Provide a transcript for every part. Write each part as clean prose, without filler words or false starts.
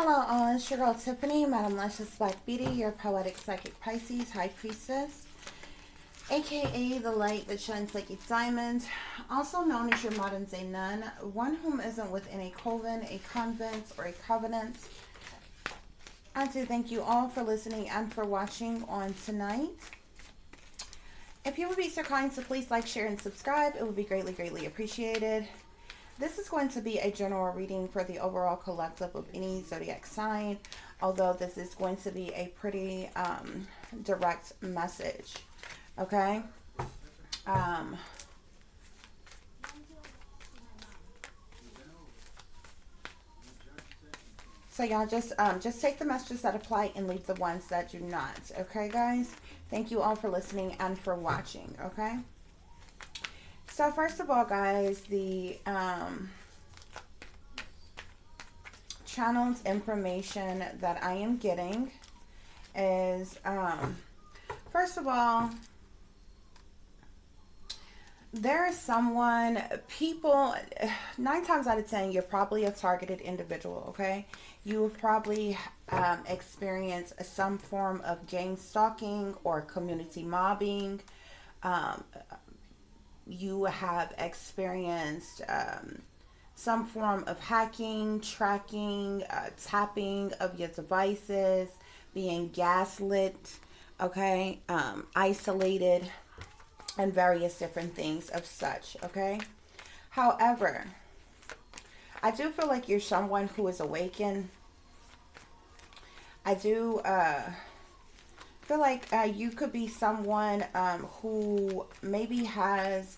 Hello, all. It's your girl Tiffany, Madam Luscious Black Beauty, your poetic psychic Pisces, High Priestess, aka the light that shines like a diamond, also known as your modern day nun, one whom isn't within a coven, a convent, or a covenant. I do thank you all for listening and for watching on tonight. If you would be so kind to please like, share, and subscribe, it would be greatly, greatly appreciated. This is going to be a general reading for the overall collective of any zodiac sign, although this is going to be a pretty direct message, okay? So y'all just take the messages that apply and leave the ones that do not, okay, guys? Thank you all for listening and for watching, okay? So first of all, guys, the channeled information that I am getting is, first of all, there is someone, people, 9 times out of 10, you're probably a targeted individual, okay? You have probably experienced some form of gang stalking or community mobbing. You have experienced some form of hacking, tracking, tapping of your devices, being gaslit, okay, isolated, and various different things of such, okay? However, I do feel like you're someone who is awakened. I do feel like you could be someone who maybe has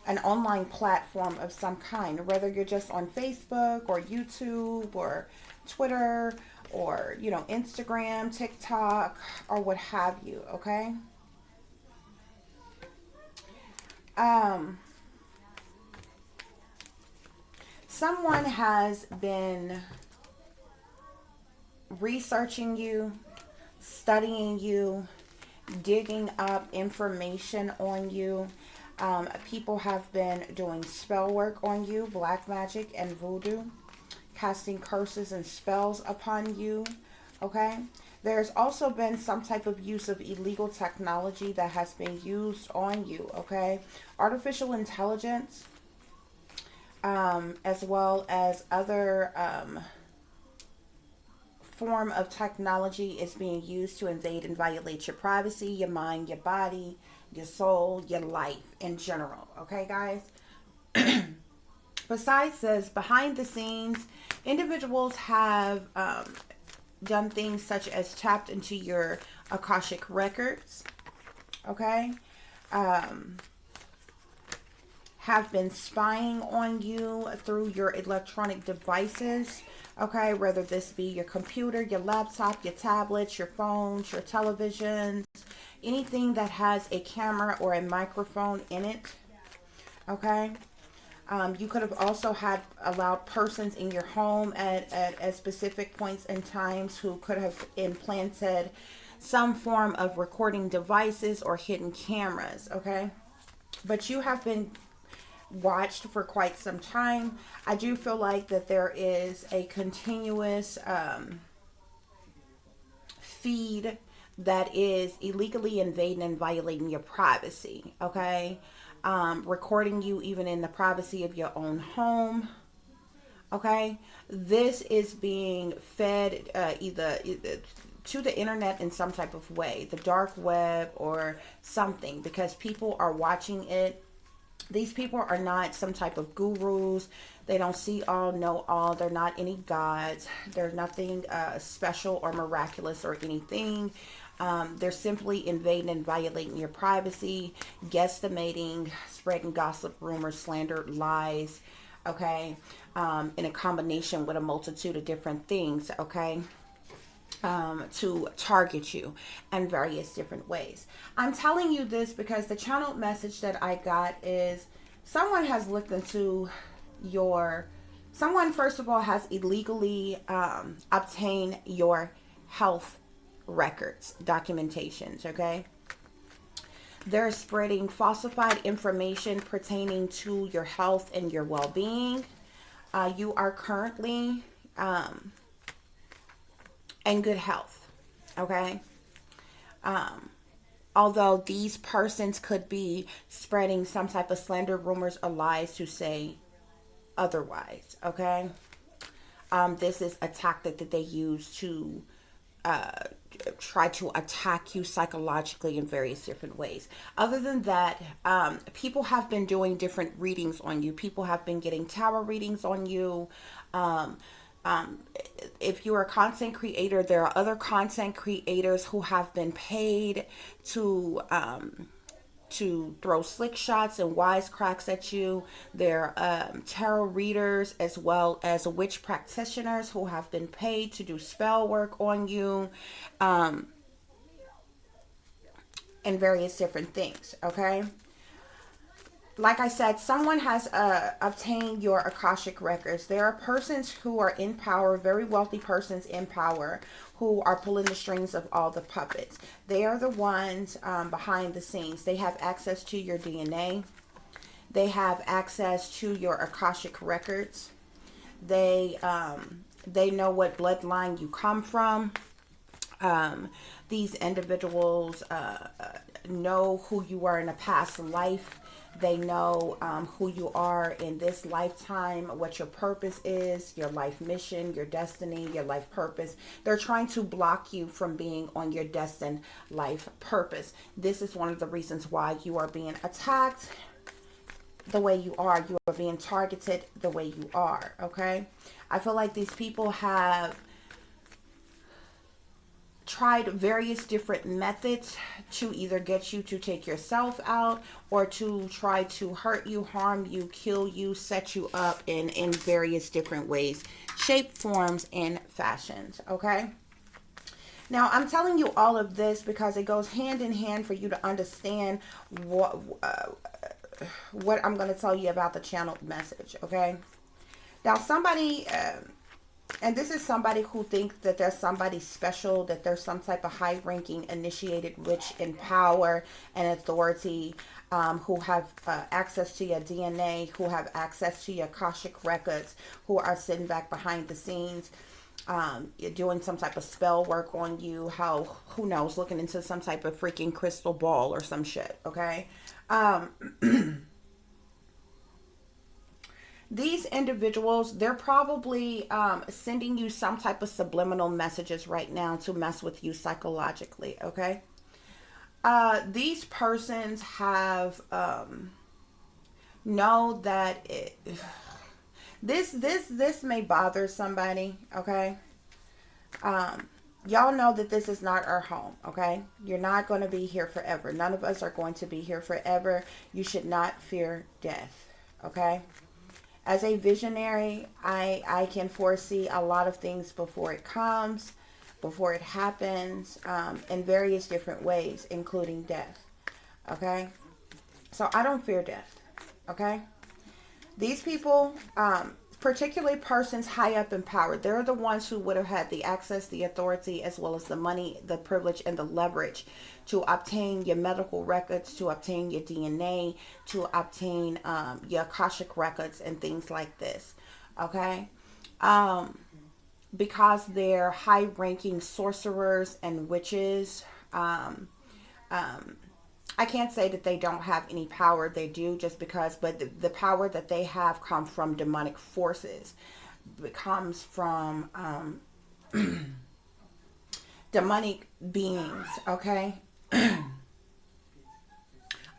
an online platform of some kind, whether you're just on Facebook or YouTube or Twitter or, you know, Instagram, TikTok, or what have you, okay? Someone has been researching you, studying you, digging up information on you. People have been doing spell work on you, black magic and voodoo, casting curses and spells upon you, okay? There's also been some type of use of illegal technology that has been used on you, okay? Artificial intelligence, as well as other form of technology is being used to invade and violate your privacy, your mind, your body, your soul, your life in general, okay, guys? Besides this, behind the scenes, individuals have done things such as tapped into your Akashic records, okay? Have been spying on you through your electronic devices, okay? Whether this be your computer, your laptop, your tablets, your phones, your televisions, anything that has a camera or a microphone in it, okay? You could have also had allowed persons in your home at specific points and times who could have implanted some form of recording devices or hidden cameras, okay? But you have been watched for quite some time. I do feel like that there is a continuous feed that is illegally invading and violating your privacy, okay? Recording you even in the privacy of your own home, okay? This is being fed either to the internet in some type of way, the dark web or something, because people are watching it. These people are not some type of gurus. They don't see all, know all. They're not any gods. They're nothing special or miraculous or anything. They're simply invading and violating your privacy, guesstimating, spreading gossip, rumors, slander, lies, okay, in a combination with a multitude of different things, okay, to target you in various different ways. I'm telling you this because the channeled message that I got is someone has looked into someone first of all has illegally obtained your health records, documentations, okay? They're spreading falsified information pertaining to your health and your well-being. You are currently um, and good health. Okay. Um, Although these persons could be spreading some type of slander, rumors, or lies to say otherwise. Okay. This is a tactic that they use to uh, try to attack you psychologically in various different ways. Other than that, people have been doing different readings on you. People have been getting tarot readings on you. Um, um, if you're a content creator, there are other content creators who have been paid to throw slick shots and wisecracks at you. They're tarot readers as well as witch practitioners who have been paid to do spell work on you, um, and various different things. Okay. Like I said, someone has obtained your Akashic records. There are persons who are in power, very wealthy persons in power, who are pulling the strings of all the puppets. They are the ones behind the scenes. They have access to your DNA. They have access to your Akashic records. They know what bloodline you come from. These individuals know who you were in a past life. They know who you are in this lifetime, what your purpose is, your life mission, your destiny, your life purpose. They're trying to block you from being on your destined life purpose. This is one of the reasons why you are being attacked the way you are. You are being targeted the way you are, okay? I feel like these people have tried various different methods to either get you to take yourself out or to try to hurt you, harm you, kill you, set you up in various different ways, shape, forms, and fashions. Okay. Now, I'm telling you all of this because it goes hand in hand for you to understand what I'm going to tell you about the channeled message. Okay. Now, somebody and this is somebody who thinks that there's somebody special, that there's some type of high-ranking initiated witch in power and authority, who have access to your DNA, who have access to your Akashic records, who are sitting back behind the scenes, you're doing some type of spell work on you, who knows, looking into some type of freaking crystal ball or some shit, okay? These individuals, they're probably sending you some type of subliminal messages right now to mess with you psychologically, okay? These persons have know that this may bother somebody, okay? Y'all know that this is not our home, okay? You're not going to be here forever. None of us are going to be here forever. You should not fear death, okay? As a visionary, I can foresee a lot of things before it comes, before it happens, in various different ways, including death. Okay? So I don't fear death. Okay? These people, particularly persons high up in power, they're the ones who would have had the access, the authority, as well as the money, the privilege, and the leverage to obtain your medical records, to obtain your DNA, to obtain your Akashic records and things like this. Okay? Because they're high-ranking sorcerers and witches, I can't say that they don't have any power. They do, just because, but the power that they have comes from demonic forces. It comes from demonic beings, okay?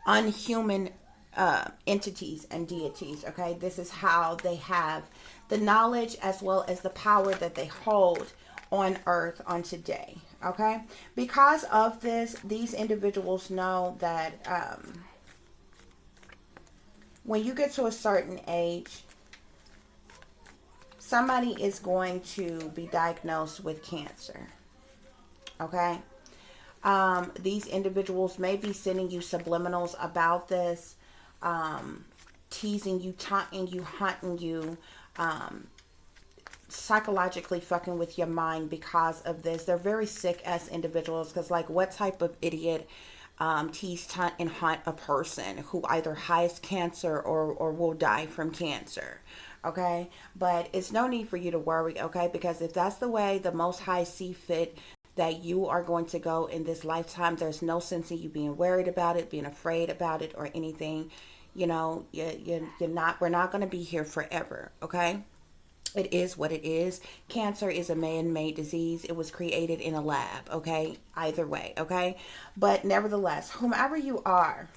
Unhuman entities and deities, okay? This is how they have the knowledge as well as the power that they hold on earth on today, okay? Because of this, these individuals know that when you get to a certain age, somebody is going to be diagnosed with cancer, okay? These individuals may be sending you subliminals about this, teasing you, taunting you, haunting you, psychologically fucking with your mind because of this. They're very sick as individuals, because like, what type of idiot tease, taunt, and haunt a person who either has cancer or will die from cancer, Okay, but it's no need for you to worry. Okay, because if that's the way the Most High see fit that you are going to go in this lifetime, there's no sense in you being worried about it, being afraid about it, or anything. You know, you're not, we're not going to be here forever. Okay, it is what it is. Cancer is a man-made disease. It was created in a lab. Okay, either way. Okay, but nevertheless, whomever you are,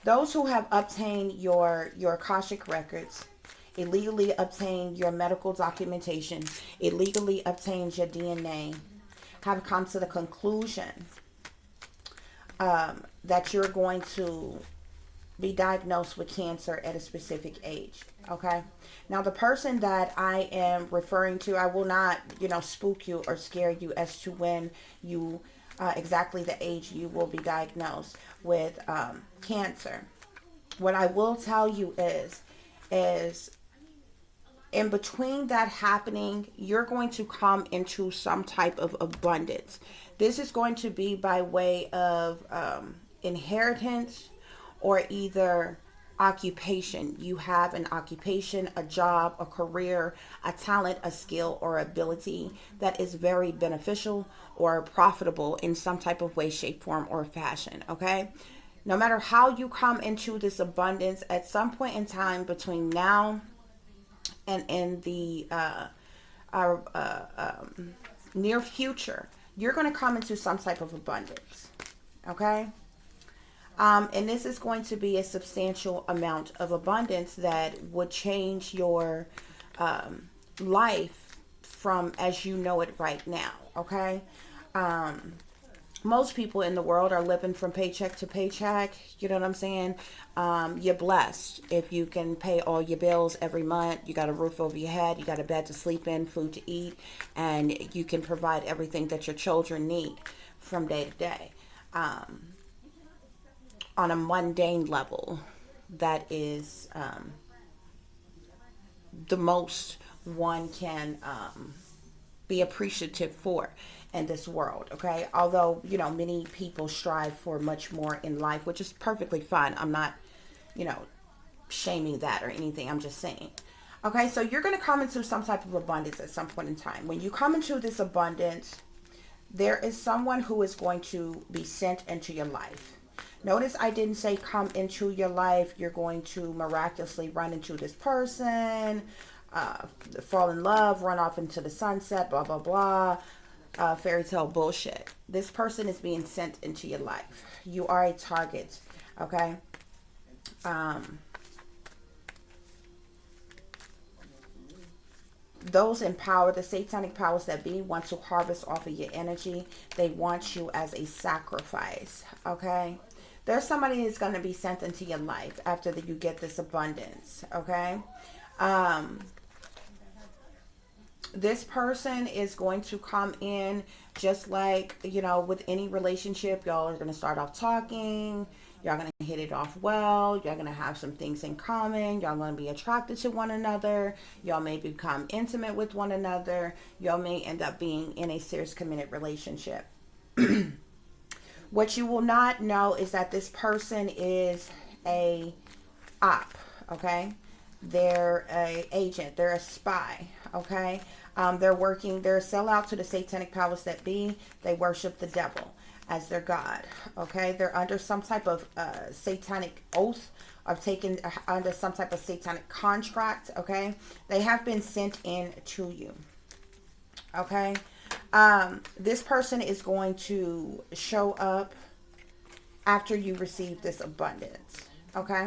those who have obtained your Akashic records, illegally obtained your medical documentation, illegally obtained your DNA, have come to the conclusion that you're going to be diagnosed with cancer at a specific age. Okay. Now, the person that I am referring to, I will not, spook you or scare you as to when you, exactly the age you will be diagnosed with cancer. What I will tell you is in between that happening, you're going to come into some type of abundance. This is going to be by way of inheritance or either occupation. You have an occupation, a job, a career, a talent, a skill, or ability that is very beneficial or profitable in some type of way, shape, form, or fashion. Okay? No matter how you come into this abundance, at some point in time between now and in the near future, you're going to come into some type of abundance. Okay? And this is going to be a substantial amount of abundance that would change your life from as you know it right now. Okay? Most people in the world are living from paycheck to paycheck. You know what I'm saying? You're blessed if you can pay all your bills every month. You got a roof over your head. You got a bed to sleep in, food to eat, and you can provide everything that your children need from day to day. On a mundane level, that is the most one can be appreciative for in this world. Okay, although many people strive for much more in life, which is perfectly fine. I'm not shaming that or anything. I'm just saying. Okay, so you're going to come into some type of abundance at some point in time. When you come into this abundance, there is someone who is going to be sent into your life. Notice I didn't say come into your life. You're going to miraculously run into this person, fall in love, run off into the sunset, blah, blah, blah. Fairy tale bullshit. This person is being sent into your life. You are a target. Okay? Those in power, the satanic powers that be, want to harvest off of your energy. They want you as a sacrifice. Okay? There's somebody that's going to be sent into your life after that you get this abundance. Okay? This person is going to come in just like, with any relationship. Y'all are going to start off talking. Y'all going to hit it off well. Y'all going to have some things in common. Y'all going to be attracted to one another. Y'all may become intimate with one another. Y'all may end up being in a serious committed relationship. What you will not know is that this person is a op, okay? They're a agent. They're a spy, okay? They're a sellout to the satanic powers that be. They worship the devil as their god, okay? They're under some type of satanic oath or taken under some type of satanic contract, okay? They have been sent in to you, okay? This person is going to show up after you receive this abundance, okay?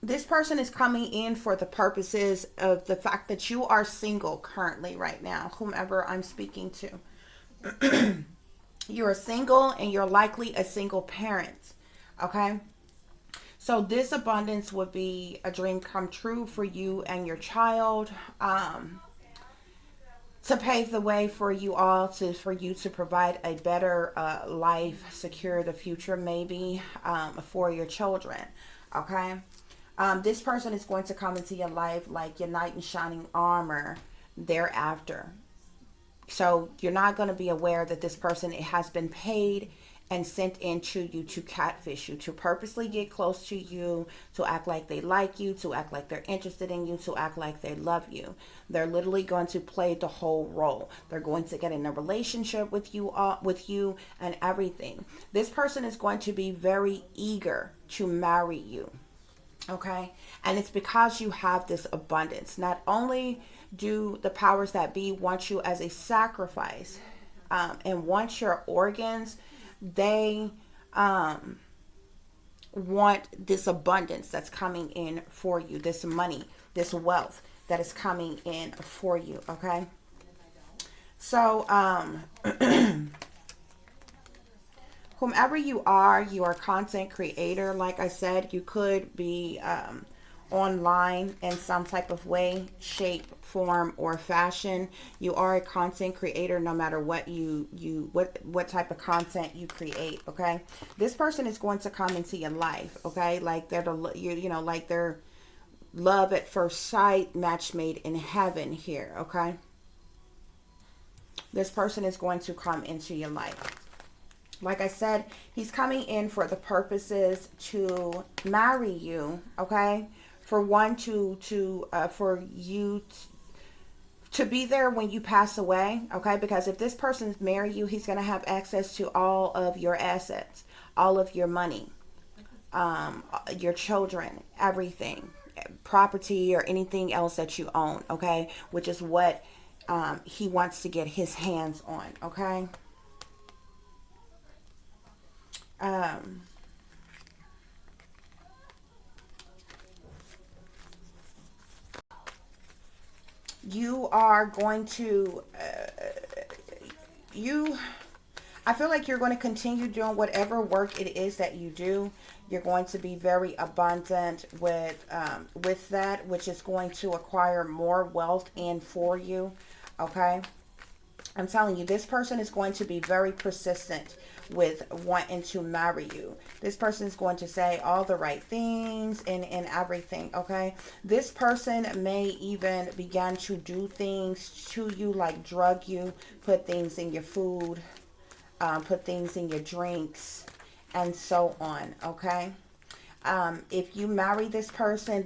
This person is coming in for the purposes of the fact that you are single currently right now, whomever I'm speaking to. You're single and you're likely a single parent, okay? So this abundance would be a dream come true for you and your child. To pave the way for you all, for you to provide a better life, secure the future maybe for your children, okay? This person is going to come into your life like your knight in shining armor thereafter. So you're not going to be aware that this person has been paid and sent into you to catfish you, to purposely get close to you, to act like they like you, to act like they're interested in you, to act like they love you. They're literally going to play the whole role. They're going to get in a relationship with you and everything. This person is going to be very eager to marry you. Okay? And it's because you have this abundance. Not only do the powers that be want you as a sacrifice, and want your organs, they want this abundance that's coming in for you, this money, this wealth that is coming in for you. Okay, so whomever you are a content creator. Like I said, you could be online in some type of way, shape, form, or fashion. You are a content creator no matter what what type of content you create. Okay, this person is going to come into your life. Okay, like they're like they're love at first sight, match made in heaven here. Okay, this person is going to come into your life. Like I said, he's coming in for the purposes to marry you. Okay, for one, for you to be there when you pass away. Okay, because if this person's marry you, he's going to have access to all of your assets, all of your money, your children, everything, property, or anything else that you own. Okay, which is what he wants to get his hands on. Okay. You are going to I feel like you're going to continue doing whatever work it is that you do. You're going to be very abundant with that, which is going to acquire more wealth in for you. Okay, I'm telling you, this person is going to be very persistent with wanting to marry you. This person is going to say all the right things and everything. Okay, this person may even begin to do things to you, like drug you, put things in your food, put things in your drinks, and so on. Okay, if you marry this person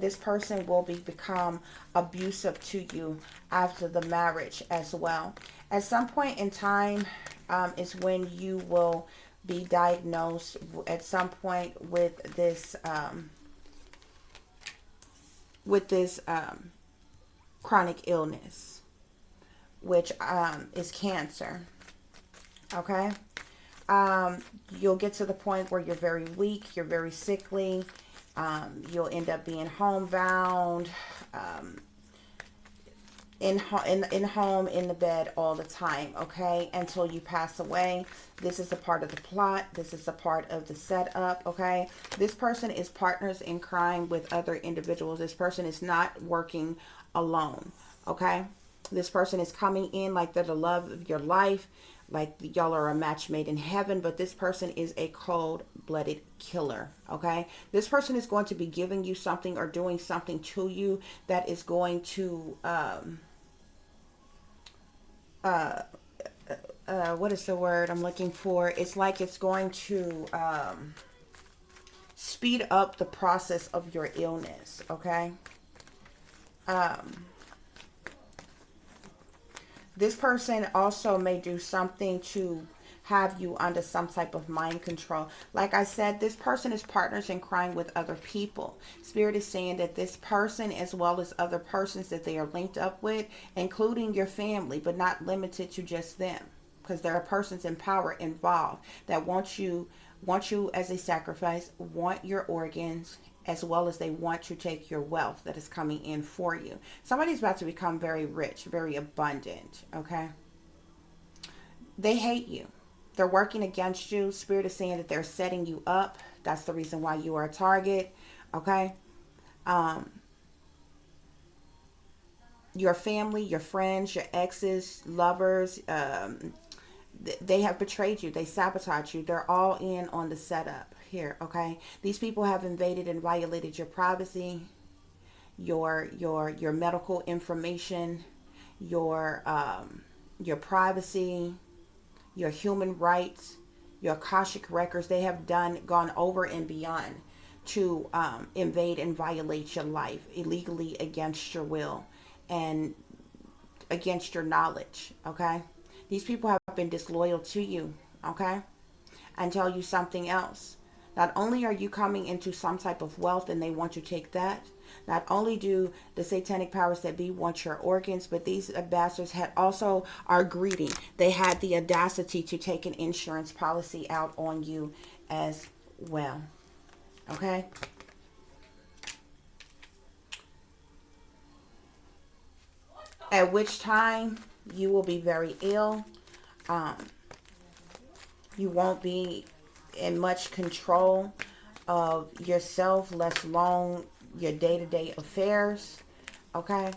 will become abusive to you after the marriage as well. At some point in time is when you will be diagnosed at some point with this chronic illness, which is cancer. Okay. You'll get to the point where you're very weak, you're very sickly. You'll end up being homebound, in home, in the bed all the time. Okay, until you pass away. This is a part of the plot. This is a part of the setup. Okay, this person is partners in crime with other individuals. This person is not working alone. Okay, this person is coming in like they're the love of your life, like y'all are a match made in heaven, but this person is a cold-blooded killer. Okay, this person is going to be giving you something or doing something to you that is going to what is the word I'm looking for? It's like it's going to speed up the process of your illness. Okay. This person also may do something to have you under some type of mind control. Like I said, this person is partners in crime with other people. Spirit is saying that this person, as well as other persons that they are linked up with, including your family, but not limited to just them, because there are persons in power involved that want you as a sacrifice, want your organs, as well as they want to take your wealth that is coming in for you. Somebody's about to become very rich, very abundant. Okay, they hate you. They're working against you. Spirit is saying that they're setting you up. That's the reason why you are a target. Okay. Your family, your friends, your exes, lovers, they have betrayed you. They sabotage you. They're all in on the setup here. Okay. These people have invaded and violated your privacy, your medical information, your privacy, your human rights, your Akashic records, they have gone over and beyond to invade and violate your life illegally against your will and against your knowledge. Okay, these people have been disloyal to you. Okay, and tell you something else. Not only are you coming into some type of wealth and they want to take that, not only do the satanic powers that be want your organs, but these bastards had also are greedy. They had the audacity to take an insurance policy out on you as well. Okay? At which time you will be very ill. Um, you won't be in much control of yourself, let alone your day-to-day affairs. Okay?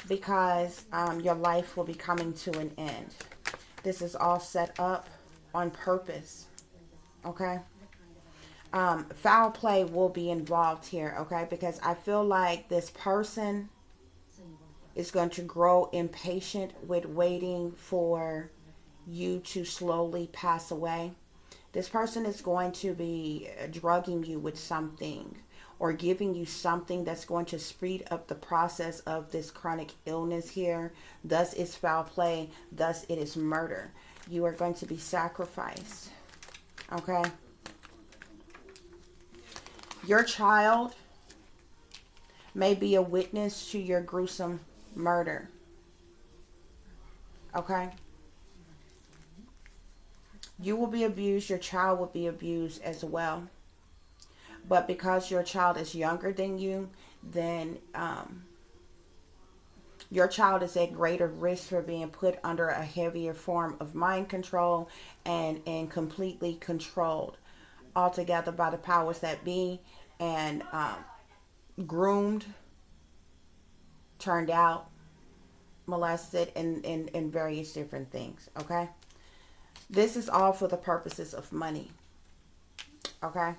Because your life will be coming to an end. This is all set up on purpose. Okay? Foul play will be involved here. Okay? Because I feel like this person is going to grow impatient with waiting for you to slowly pass away. This person is going to be drugging you with something or giving you something that's going to speed up the process of this chronic illness here. Thus is foul play. Thus it is murder. You are going to be sacrificed. Okay? Your child may be a witness to your gruesome murder. Okay? You will be abused. Your child will be abused as well. But because your child is younger than you, then your child is at greater risk for being put under a heavier form of mind control and completely controlled altogether by the powers that be, and groomed, turned out, molested, and various different things. Okay? This is all for the purposes of money. Okay?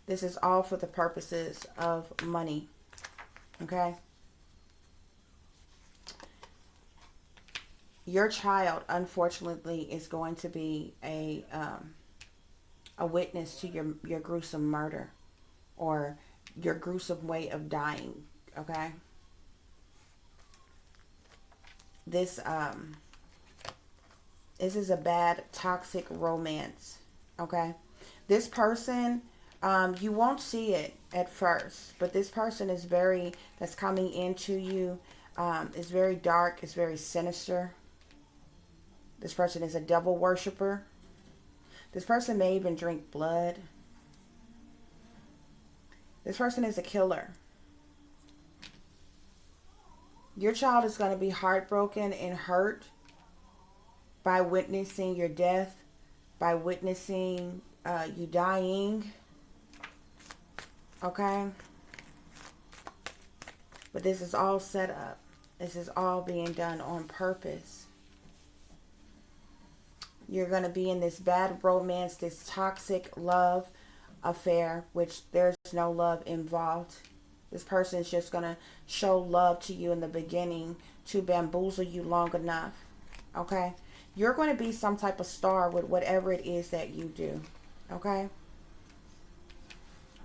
This is all for the purposes of money. Okay? Your child, unfortunately, is going to be a witness to your gruesome murder or your gruesome way of dying. Okay? This is a bad, toxic romance. Okay? This person, you won't see it at first, but this person that's coming into you, is very dark, is very sinister. This person is a devil worshiper. This person may even drink blood. This person is a killer. Your child is going to be heartbroken and hurt by witnessing your death, by witnessing you dying. Okay? But this is all set up. This is all being done on purpose. You're going to be in this bad romance, this toxic love affair, which there's no love involved. This person is just going to show love to you in the beginning to bamboozle you long enough. Okay? You're going to be some type of star with whatever it is that you do. Okay?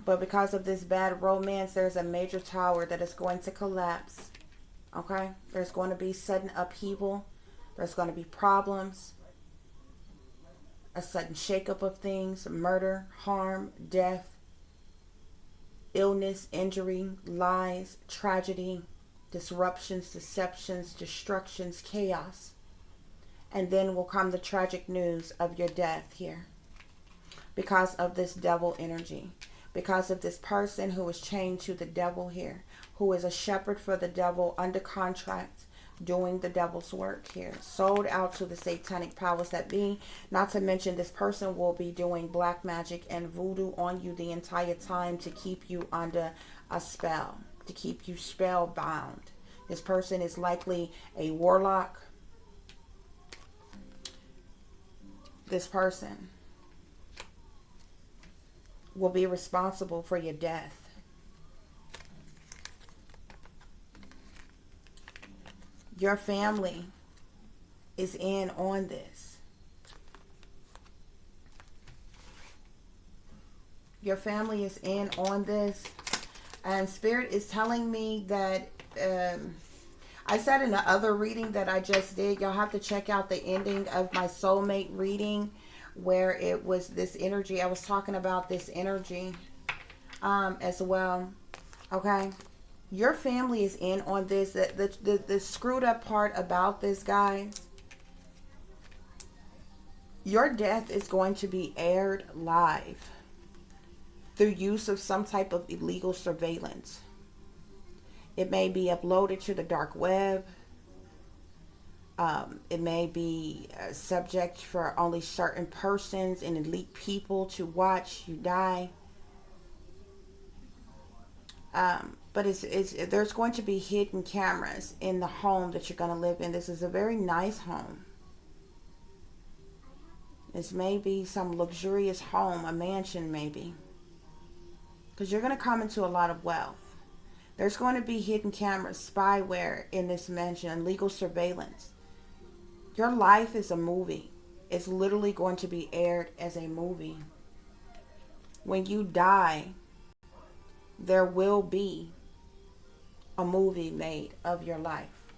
But because of this bad romance, there's a major tower that is going to collapse. Okay? There's going to be sudden upheaval. There's going to be problems. A sudden shakeup of things. Murder, harm, death, illness, injury, lies, tragedy, disruptions, deceptions, destructions, chaos. And then will come the tragic news of your death here. Because of this devil energy. Because of this person who is chained to the devil here. Who is a shepherd for the devil under contract. Doing the devil's work here. Sold out to the satanic powers that be. Not to mention this person will be doing black magic and voodoo on you the entire time to keep you under a spell. To keep you spellbound. This person is likely a warlock. This person will be responsible for your death. Your family is in on this. Your family is in on this. And Spirit is telling me that I said in the other reading that I just did, y'all have to check out the ending of my soulmate reading where it was this energy. I was talking about this energy as well. Okay. Your family is in on this. The screwed up part about this, guys, your death is going to be aired live through use of some type of illegal surveillance. It may be uploaded to the dark web. It may be subject for only certain persons and elite people to watch you die. But there's going to be hidden cameras in the home that you're going to live in. This is a very nice home. This may be some luxurious home, a mansion maybe. Because you're going to come into a lot of wealth. There's going to be hidden cameras, spyware in this mansion, and legal surveillance. Your life is a movie. It's literally going to be aired as a movie. When you die, there will be a movie made of your life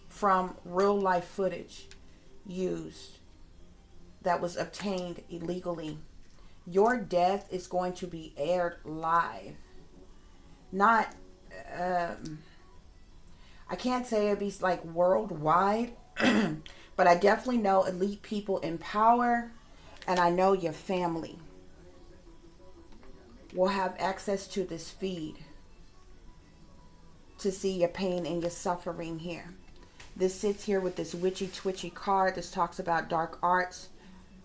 from real life footage used that was obtained illegally. Your death is going to be aired live. Not, I can't say it'd be like worldwide, but I definitely know elite people in power, and I know your family will have access to this feed to see your pain and your suffering here. This sits here with this witchy twitchy card. This talks about dark arts,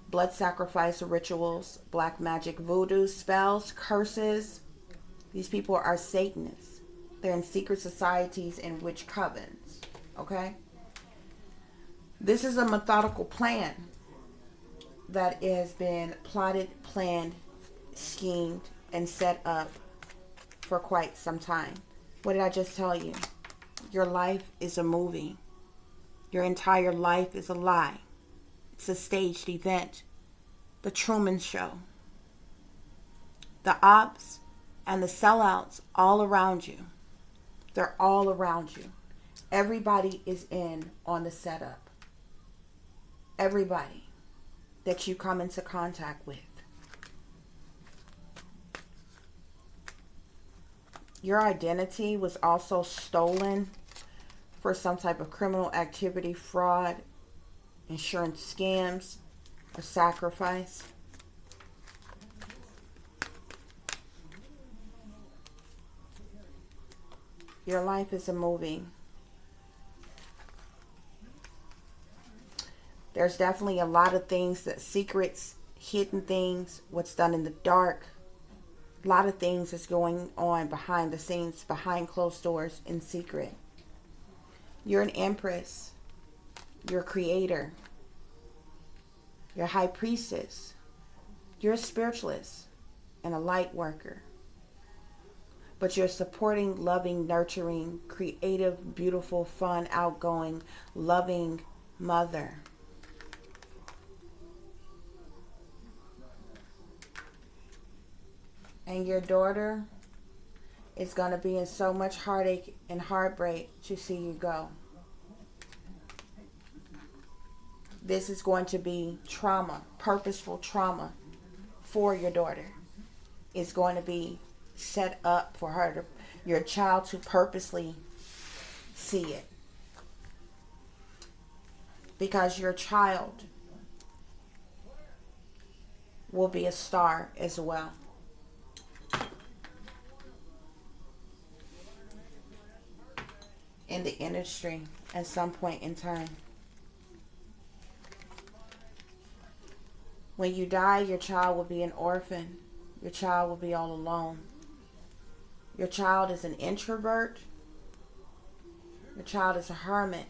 blood sacrifice rituals, black magic, voodoo, spells, curses. These people are Satanists. They're in secret societies and witch covens. Okay? This is a methodical plan that has been plotted, planned, schemed, and set up for quite some time. What did I just tell you? Your life is a movie. Your entire life is a lie. It's a staged event. The Truman Show. The ops and the sellouts all around you. They're all around you. Everybody is in on the setup. Everybody that you come into contact with. Your identity was also stolen for some type of criminal activity, fraud, insurance scams, or sacrifice. Your life is a movie. There's definitely a lot of things, that secrets, hidden things, what's done in the dark. A lot of things is going on behind the scenes, behind closed doors, in secret. You're an empress. You're a creator. You're a high priestess. You're a spiritualist and a light worker. But you're supporting, loving, nurturing, creative, beautiful, fun, outgoing, loving mother. And your daughter is going to be in so much heartache and heartbreak to see you go. This is going to be trauma, purposeful trauma for your daughter. It's going to be set up for her, your child, to purposely see it. Because your child will be a star as well. In the industry at some point in time. When you die, your child will be an orphan. Your child will be all alone. Your child is an introvert. Your child is a hermit.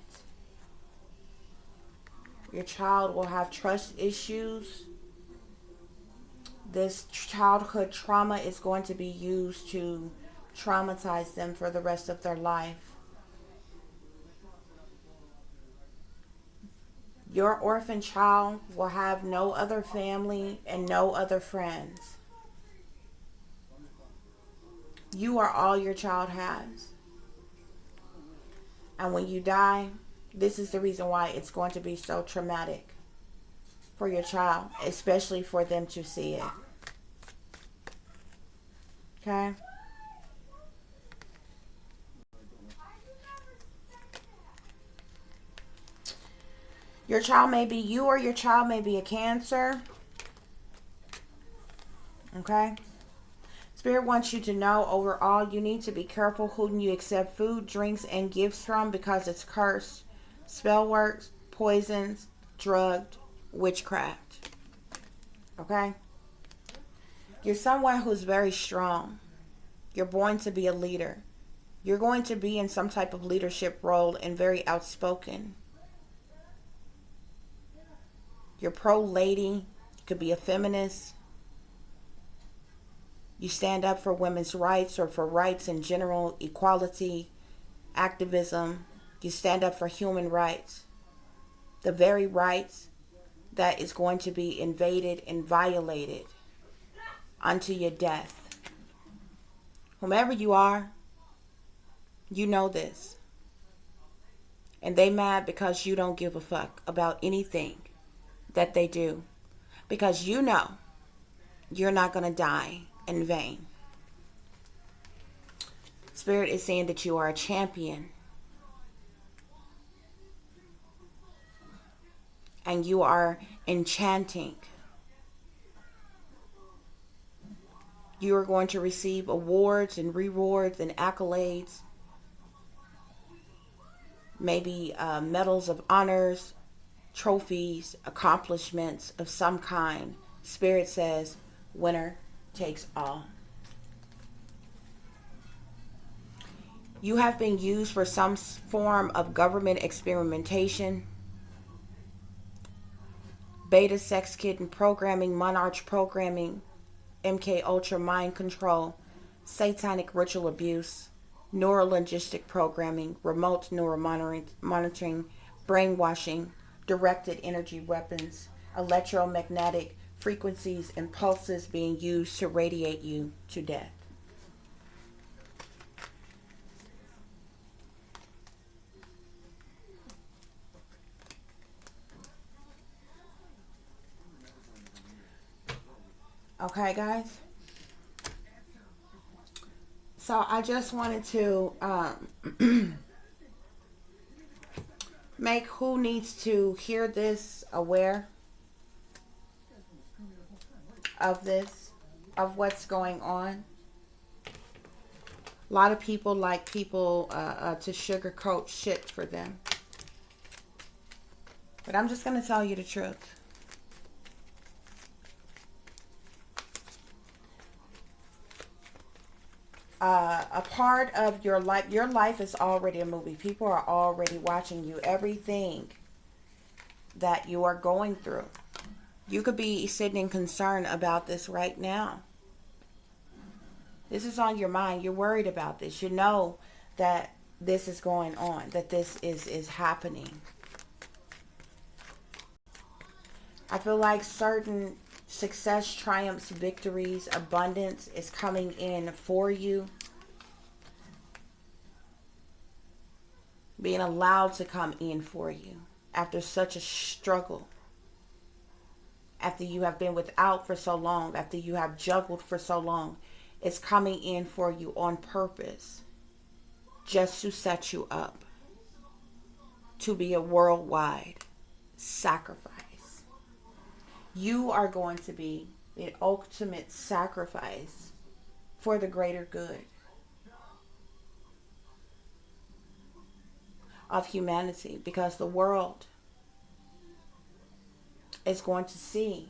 Your child will have trust issues. This childhood trauma is going to be used to traumatize them for the rest of their life. Your orphan child will have no other family and no other friends. You are all your child has. And when you die, this is the reason why it's going to be so traumatic for your child, especially for them to see it. Okay? Your child may be you, or your child may be a Cancer. Okay? Spirit wants you to know overall you need to be careful who you accept food, drinks, and gifts from, because it's cursed, spell works, poisons, drugged, witchcraft. Okay? You're someone who's very strong. You're born to be a leader. You're going to be in some type of leadership role and very outspoken. You're pro-lady. You could be a feminist. You stand up for women's rights or for rights in general, equality, activism. You stand up for human rights. The very rights that is going to be invaded and violated unto your death. Whomever you are, you know this. And they mad because you don't give a fuck about anything that they do. Because you know you're not going to die in vain. Spirit is saying that you are a champion. And you are enchanting. You are going to receive awards and rewards and accolades. Maybe medals of honors, trophies, accomplishments of some kind. Spirit says, winner takes all. You have been used for some form of government experimentation, beta sex kitten programming, monarch programming, MK Ultra mind control, satanic ritual abuse, neurolinguistic programming, remote neuromonitoring, brainwashing, directed energy weapons, electromagnetic frequencies and pulses being used to radiate you to death. Okay, guys? So I just wanted to make who needs to hear this aware of this, of what's going on. A lot of people like people to sugarcoat shit for them. But I'm just going to tell you the truth. A part of your life is already a movie. People are already watching you. Everything that you are going through. You could be sitting in concern about this right now. This is on your mind. You're worried about this. You know that this is going on, that this is happening. I feel like certain success, triumphs, victories, abundance is coming in for you. Being allowed to come in for you after such a struggle. After you have been without for so long, after you have juggled for so long, it's coming in for you on purpose. Just to set you up. To be a worldwide sacrifice. You are going to be the ultimate sacrifice for the greater good of humanity, because the world is going to see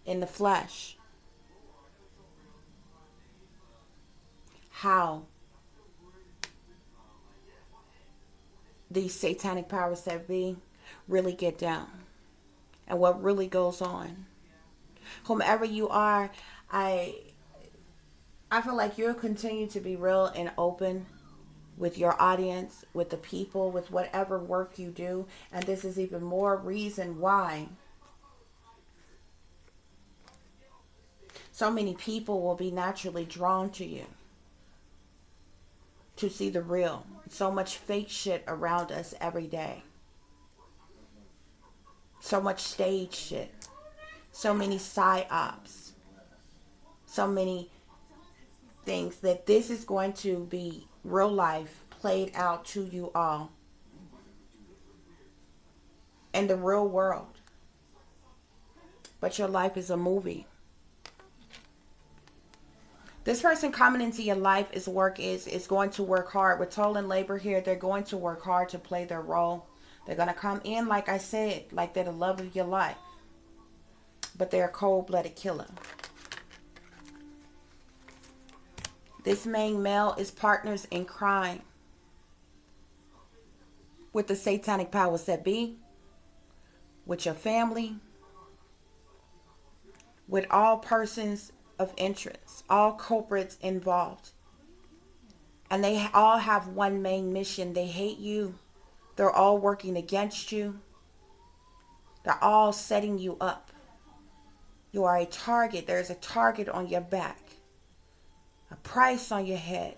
in the flesh how these satanic powers that be really get down. And what really goes on. Whomever you are, I feel like you'll continue to be real and open with your audience, with the people, with whatever work you do. And this is even more reason why so many people will be naturally drawn to you, to see the real. So much fake shit around us every day. So much stage shit. So many psyops. So many things that this is going to be real life played out to you all in the real world. But your life is a movie. This person coming into your life is going to work hard. With toil and labor here, they're going to work hard to play their role. They're going to come in, like I said, like they're the love of your life. But they're a cold-blooded killer. This main male is partners in crime with the satanic powers that be, with your family, with all persons of interest, all culprits involved. And they all have one main mission. They hate you. They're all working against you. They're all setting you up. You are a target. There's a target on your back, a price on your head.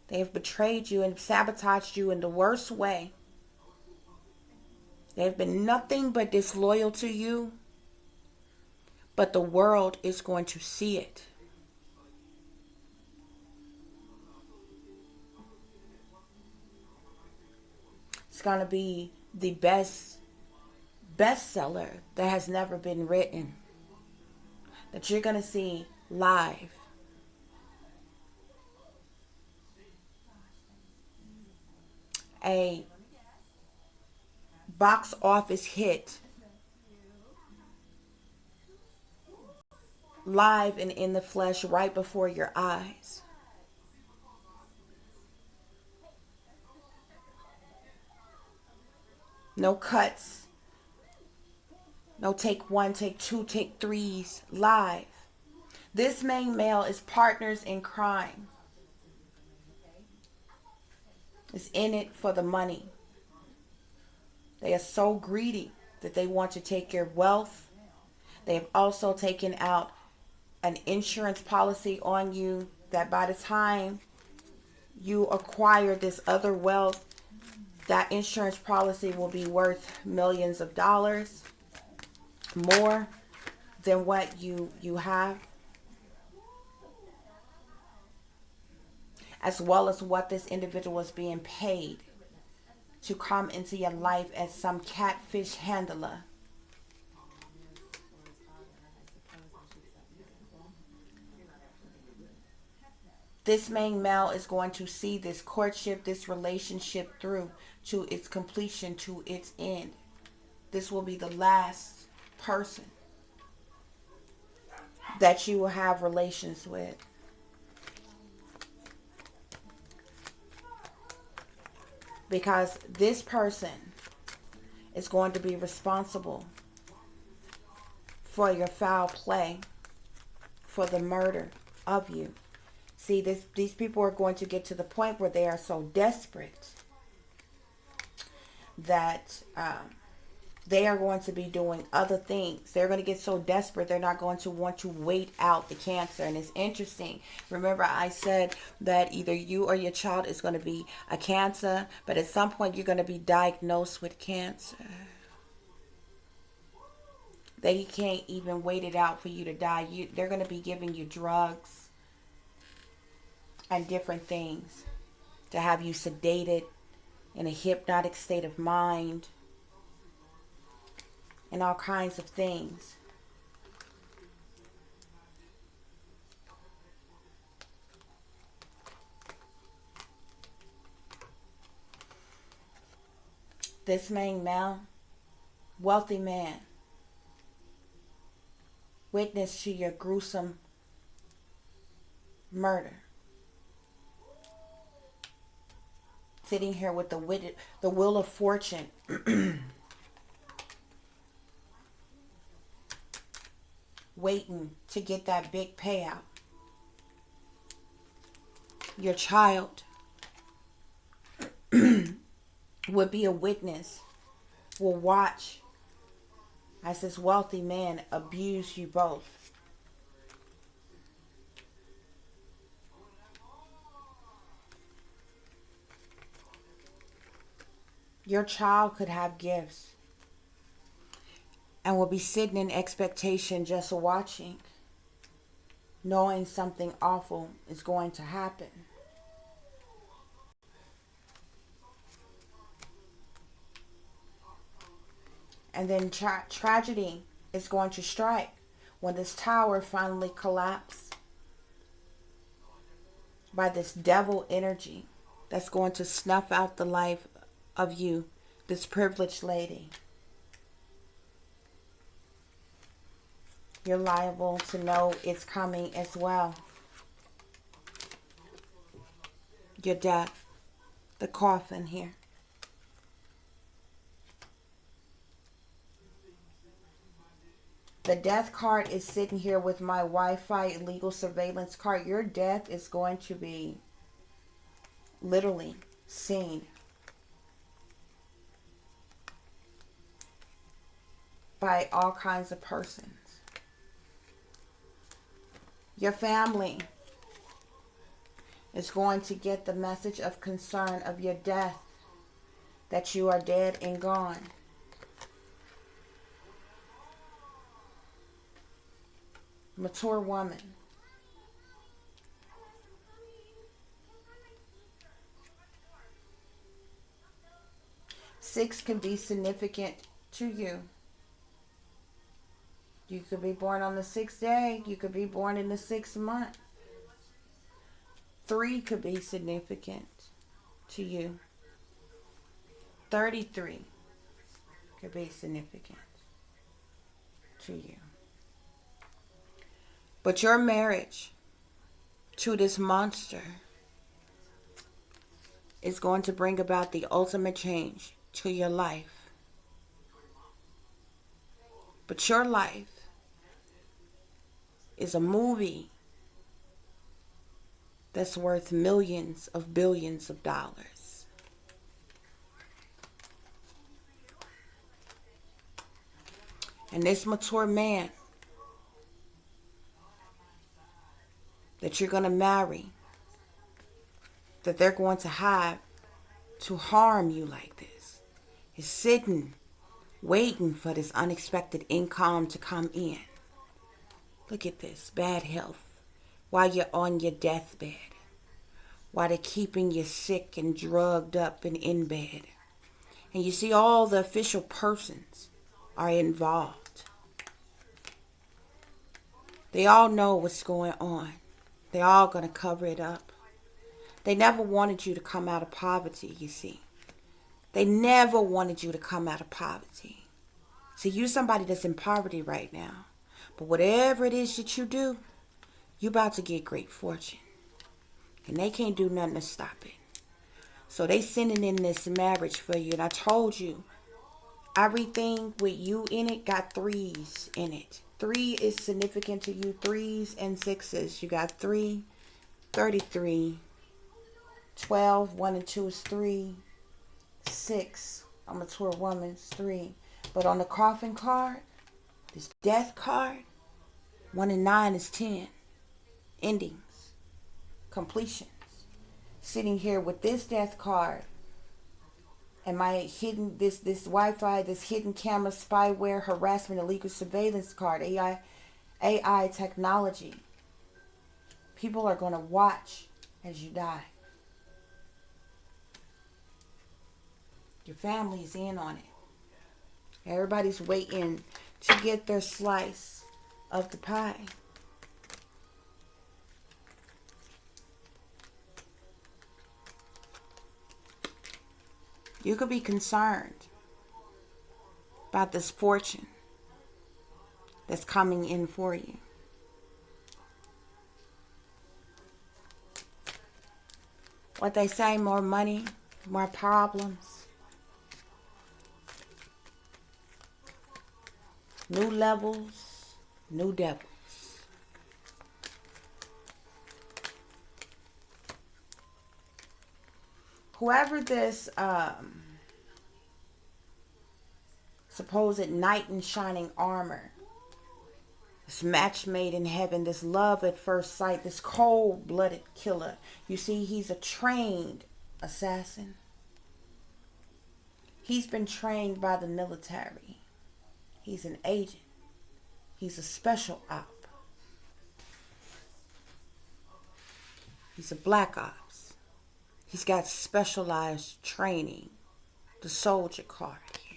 They have betrayed you and sabotaged you in the worst way. They have been nothing but disloyal to you. But the world is going to see it. It's going to be the bestseller that has never been written, that you're going to see live. A box office hit, live and in the flesh, right before your eyes. No cuts. No take one, take two, take threes. Live. This main male is partners in crime. Is in it for the money. They are so greedy that they want to take your wealth. They have also taken out an insurance policy on you that by the time you acquire this other wealth, that insurance policy will be worth millions of dollars more than what you have, as well as what this individual is being paid to come into your life as some catfish handler. This main male is going to see this courtship, this relationship through to its completion, to its end. This will be the last person that you will have relations with. Because this person is going to be responsible for your foul play, for the murder of you. See, these people are going to get to the point where they are so desperate that they are going to be doing other things. They're going to get so desperate, they're not going to want to wait out the cancer. And it's interesting. Remember, I said that either you or your child is going to be a cancer, but at some point you're going to be diagnosed with cancer. They can't even wait it out for you to die. They're going to be giving you drugs and different things to have you sedated in a hypnotic state of mind and all kinds of things. This main male, wealthy man, witness to your gruesome murder. Sitting here with the wheel of fortune. Waiting to get that big payout. Your child would be a witness, will watch as this wealthy man abuse you both. Your child could have gifts and will be sitting in expectation just watching, knowing something awful is going to happen. And then tragedy is going to strike when this tower finally collapses by this devil energy that's going to snuff out the life of you, this privileged lady. You're liable to know it's coming as well. Your death, the coffin here. The death card is sitting here with my Wi-Fi illegal surveillance card. Your death is going to be literally seen by all kinds of persons. Your family is going to get the message of concern of your death, that you are dead and gone. Mature woman. Six can be significant to you. You could be born on the 6th day. You could be born in the 6th month. 3 could be significant to you. 33 could be significant to you. But your marriage to this monster is going to bring about the ultimate change to your life. But your life is a movie that's worth millions of billions of dollars. And this mature man that you're going to marry, that they're going to have to harm you like this, is sitting, waiting for this unexpected income to come in. Look at this, bad health, while you're on your deathbed, while they're keeping you sick and drugged up and in bed. And you see all the official persons are involved. They all know what's going on. They're all going to cover it up. They never wanted you to come out of poverty, you see. They never wanted you to come out of poverty. See, you're somebody that's in poverty right now. But whatever it is that you do, you're about to get great fortune. And they can't do nothing to stop it. So they sending in this marriage for you. And I told you, everything with you in it got 3s in it. 3 is significant to you. 3s and 6s. You got 3, 33, 12, 1 and 2 is 3, 6, a mature woman's 3. But on the coffin card, this death card, 1 and 9 is 10. Endings, completions. Sitting here with this death card and my hidden, this Wi-Fi, this hidden camera, spyware, harassment, illegal surveillance card, AI technology. People are going to watch as you die. Your family's in on it. Everybody's waiting to get their slice of the pie. You could be concerned about this fortune that's coming in for you. What they say, more money, more problems. New levels, new devils. Whoever this supposed knight in shining armor, this match made in heaven, this love at first sight, this cold-blooded killer. You see, he's a trained assassin. He's been trained by the military. He's an agent. He's a special op. He's a black ops. He's got specialized training. The soldier card here.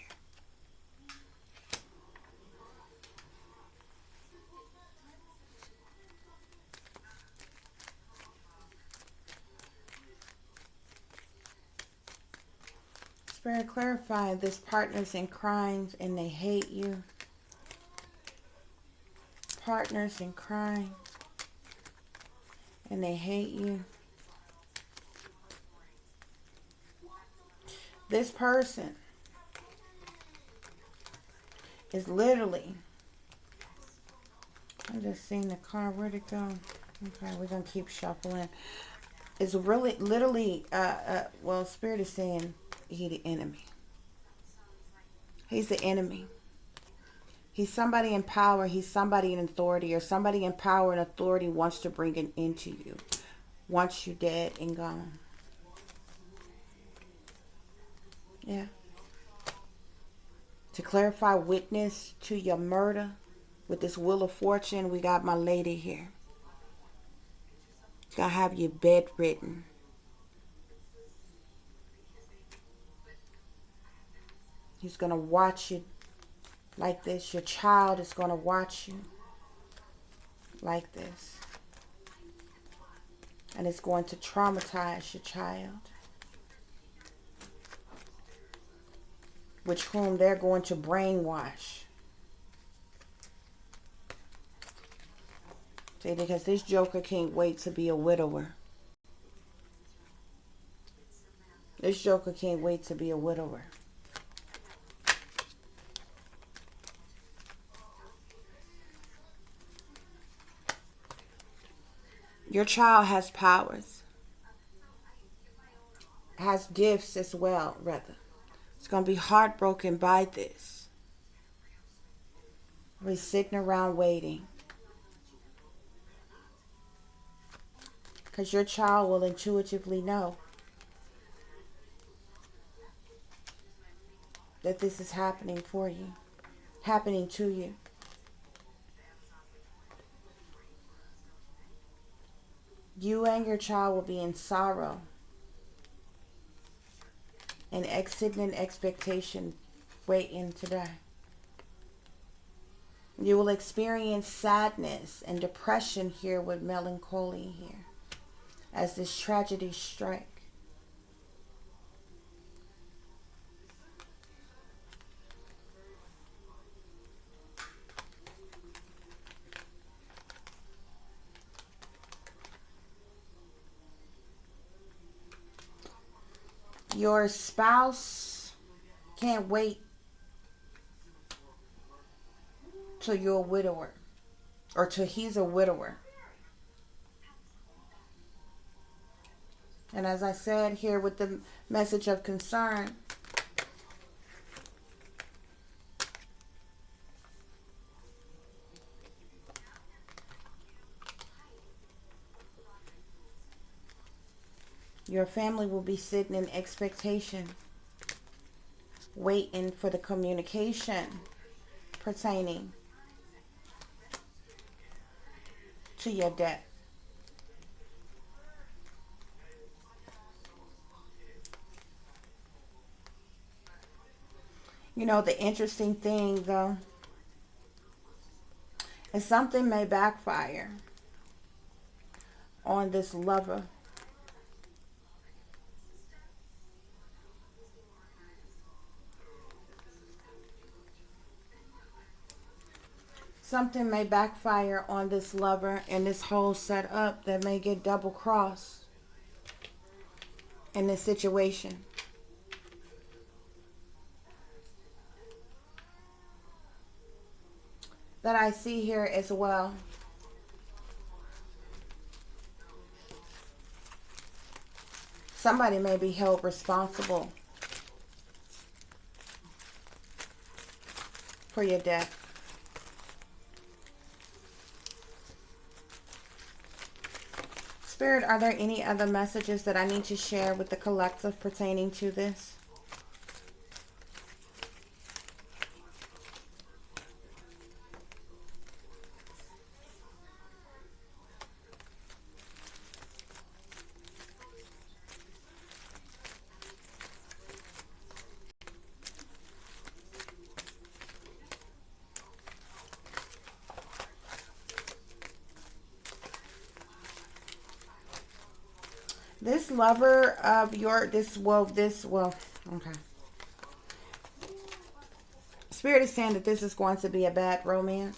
Spirit clarifying this partners in crimes and they hate you. Partners in crime and they hate you. This person is literally, I just seen the card, where'd it go? Okay, we're gonna keep shuffling. It's really literally well, Spirit is saying he's the enemy. He's the enemy. He's somebody in power. He's somebody in authority, or somebody in power and authority wants to bring it into you. Wants you dead and gone. Yeah. To clarify witness to your murder with this Wheel of Fortune, we got my lady here. She's gonna have you bedridden. He's gonna watch you like this. Your child is gonna watch you like this. And it's going to traumatize your child. Which whom they're going to brainwash. See, because this joker can't wait to be a widower. This joker can't wait to be a widower. Your child has powers. Has gifts as well, rather. It's going to be heartbroken by this. We're sitting around waiting. Because your child will intuitively know that this is happening for you. Happening to you. You and your child will be in sorrow and exiting in expectation, waiting to die. You will experience sadness and depression here with melancholy here as this tragedy strike. Your spouse can't wait till you're a widower or till he's a widower. And as I said here with the message of concern, your family will be sitting in expectation, waiting for the communication pertaining to your death. You know, the interesting thing, though, is something may backfire on this lover. Something may backfire on this lover and this whole setup that may get double-crossed in this situation. That I see here as well. Somebody may be held responsible for your death. Spirit, are there any other messages that I need to share with the collective pertaining to this? This lover of your, okay. Spirit is saying that this is going to be a bad romance.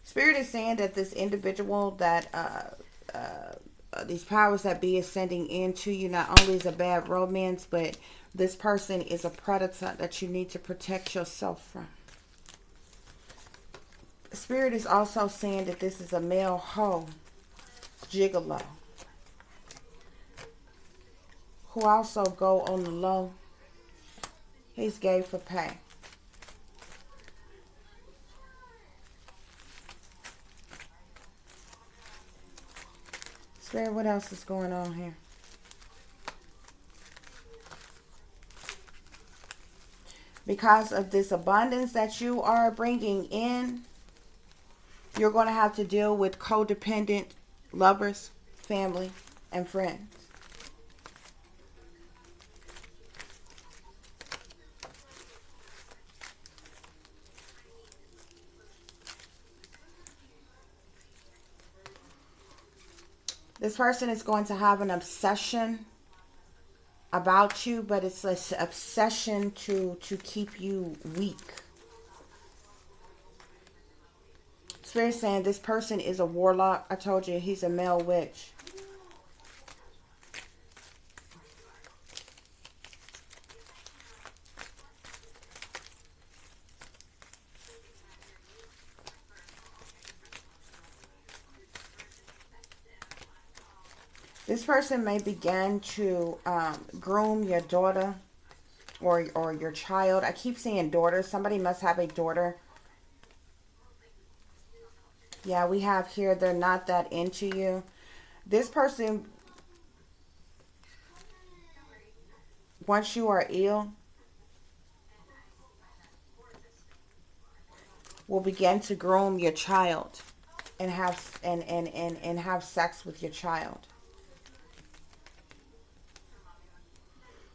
Spirit is saying that this individual that these powers that be is sending into you not only is a bad romance, but this person is a predator that you need to protect yourself from. Spirit is also saying that this is a male hoe, gigolo, who also go on the low. He's gay for pay. Spirit, what else is going on here? Because of this abundance that you are bringing in, you're going to have to deal with codependent lovers, family, and friends. This person is going to have an obsession about you, but it's an obsession to keep you weak. Spirit saying this person is a warlock. I told you he's a male witch. This person may begin to groom your daughter or your child. I keep saying daughter. Somebody must have a daughter. Yeah, we have here they're not that into you. This person, once you are ill, will begin to groom your child and have and have sex with your child.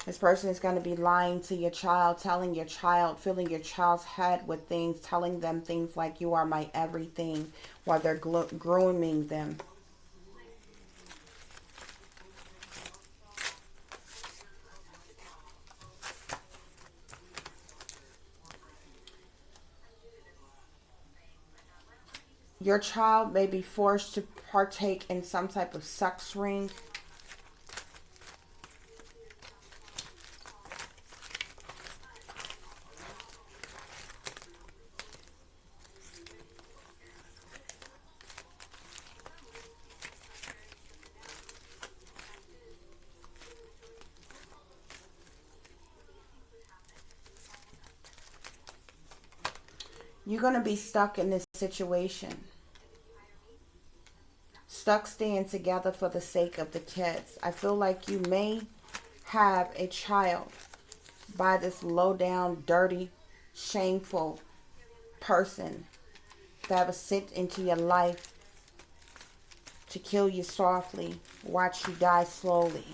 This person is going to be lying to your child, telling your child, filling your child's head with things, telling them things like you are my everything while they're grooming them. Your child may be forced to partake in some type of sex ring. You're going to be stuck in this situation. Stuck staying together for the sake of the kids. I feel like you may have a child by this low down, dirty, shameful person that was sent into your life to kill you softly, watch you die slowly.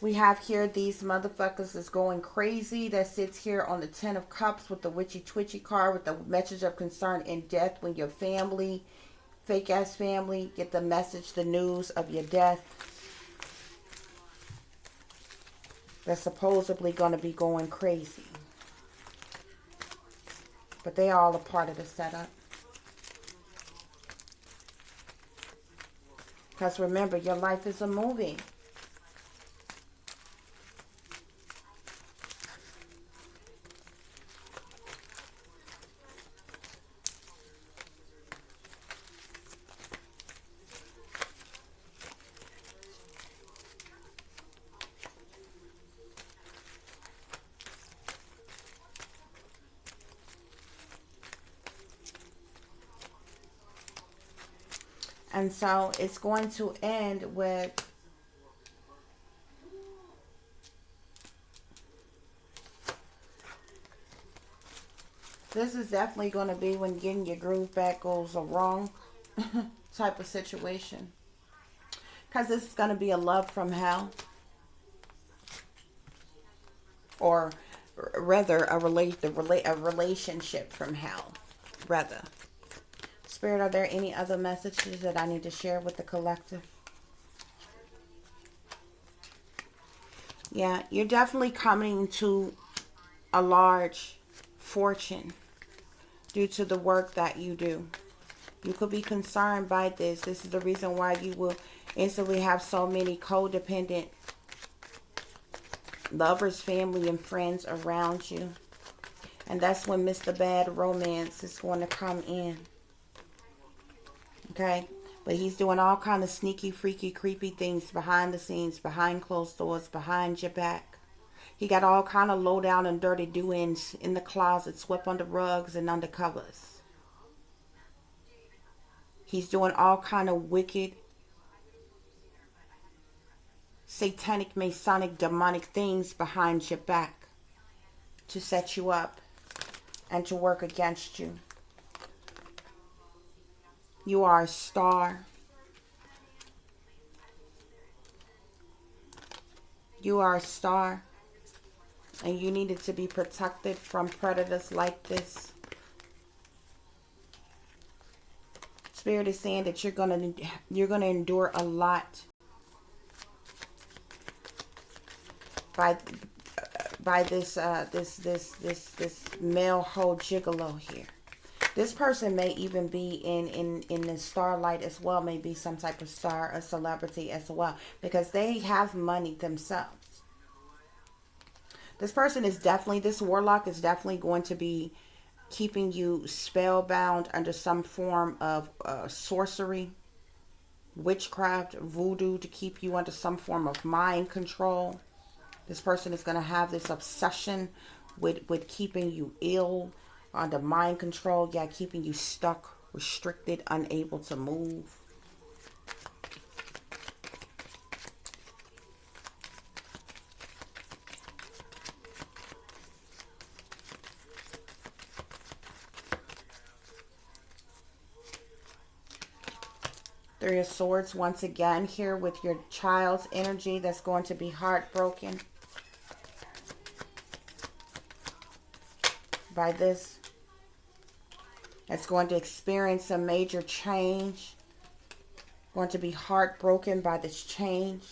We have here these motherfuckers is going crazy that sits here on the 10 of Cups with the witchy twitchy card with the message of concern and death when your family, fake ass family, get the message, the news of your death. They're supposedly going to be going crazy. But they all a part of the setup. Because remember, your life is a movie. And so it's going to end with this is definitely going to be when getting your groove back goes wrong type of situation. Because this is going to be a love from hell. Or rather, a relationship from hell. Rather. Spirit, are there any other messages that I need to share with the collective? Yeah, you're definitely coming to a large fortune due to the work that you do. You could be concerned by this. This is the reason why you will instantly have so many codependent lovers, family, and friends around you. And that's when Mr. Bad Romance is going to come in. Okay? But he's doing all kind of sneaky, freaky, creepy things behind the scenes, behind closed doors, behind your back. He got all kind of low down and dirty doings in the closet, swept under rugs and under covers. He's doing all kind of wicked, satanic, masonic, demonic things behind your back to set you up and to work against you. You are a star. You are a star. And you needed to be protected from predators like this. Spirit is saying that you're gonna endure a lot by this male hoe gigolo here. This person may even be in the starlight as well, maybe some type of star, a celebrity as well, because they have money themselves. This person is definitely, this warlock is definitely going to be keeping you spellbound under some form of sorcery, witchcraft, voodoo, to keep you under some form of mind control. This person is going to have this obsession with keeping you ill, under mind control, yeah, keeping you stuck, restricted, unable to move. Three of Swords once again here with your child's energy that's going to be heartbroken by this. That's going to experience a major change. Going to be heartbroken by this change.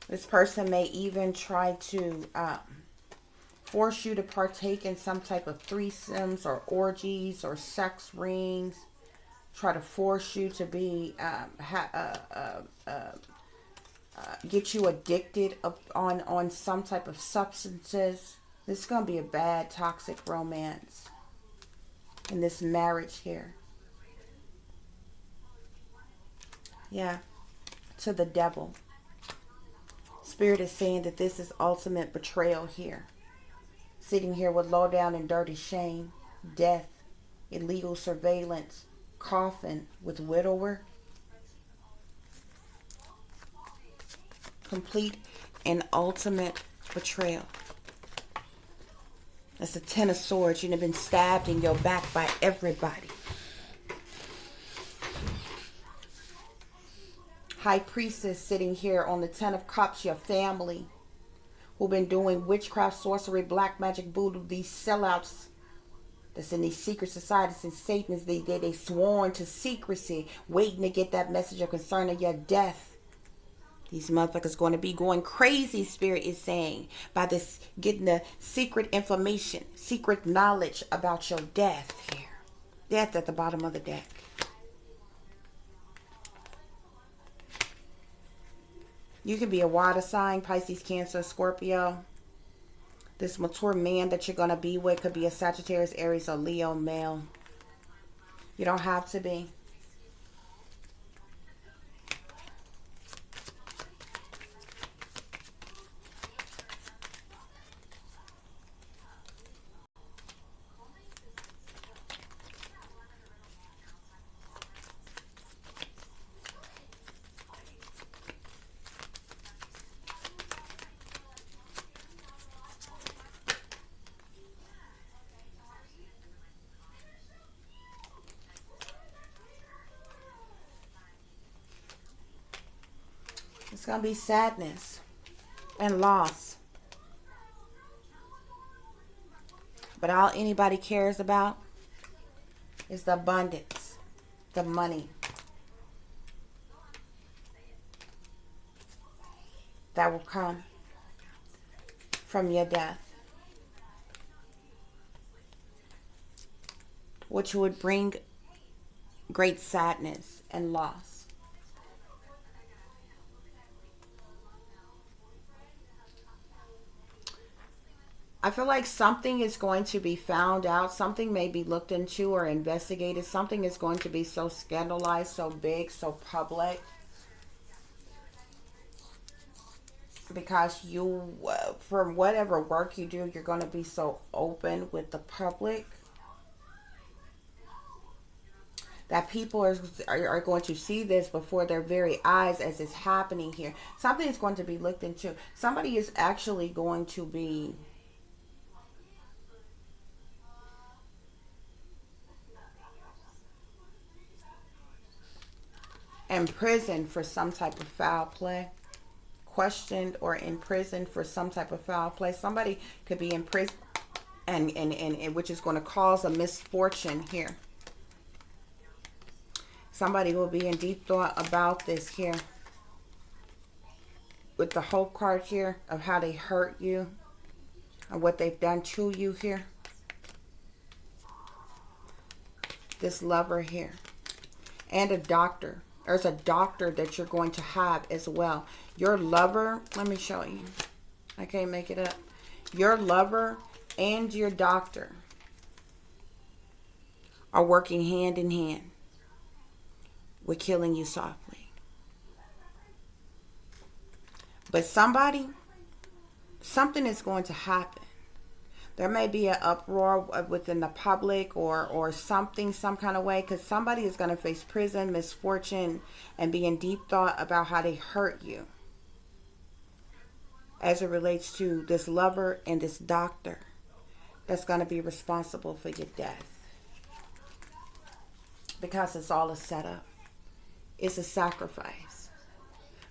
This person may even try to force you to partake in some type of threesomes or orgies or sex rings. Try to force you to be, get you addicted on some type of substances. This is going to be a bad, toxic romance in this marriage here. Yeah, to the devil. Spirit is saying that this is ultimate betrayal here. Sitting here with low down and dirty shame, death, illegal surveillance, coffin with widower. Complete and ultimate betrayal. That's a 10 of Swords. You've been stabbed in your back by everybody. High Priestess sitting here on the 10 of Cups, your family, who've been doing witchcraft, sorcery, black magic, voodoo, these sellouts that's in these secret societies and Satanists, they sworn to secrecy, waiting to get that message of concern of your death. These motherfuckers going to be going crazy, Spirit is saying, by this, getting the secret information, secret knowledge about your death here. Death at the bottom of the deck. You can be a water sign, Pisces, Cancer, Scorpio. This mature man that you're going to be with could be a Sagittarius, Aries, or Leo male. You don't have to be. It's going to be sadness and loss. But all anybody cares about is the abundance, the money that will come from your death, which would bring great sadness and loss. I feel like something is going to be found out. Something may be looked into or investigated. Something is going to be so scandalized, so big, so public. Because you, for whatever work you do, you're going to be so open with the public that people are going to see this before their very eyes as it's happening here. Something is going to be looked into. Somebody is actually going to be imprisoned for some type of foul play, questioned or imprisoned for some type of foul play. Somebody could be in prison, and which is going to cause a misfortune here. Somebody will be in deep thought about this here, with the hope card here of how they hurt you and what they've done to you here. This lover here, and a doctor. There's a doctor that you're going to have as well. Your lover, let me show you. I can't make it up. Your lover and your doctor are working hand in hand with killing you softly. But something is going to happen. There may be an uproar within the public or something, some kind of way, because somebody is going to face prison, misfortune, and be in deep thought about how they hurt you as it relates to this lover and this doctor that's going to be responsible for your death. Because it's all a setup. It's a sacrifice.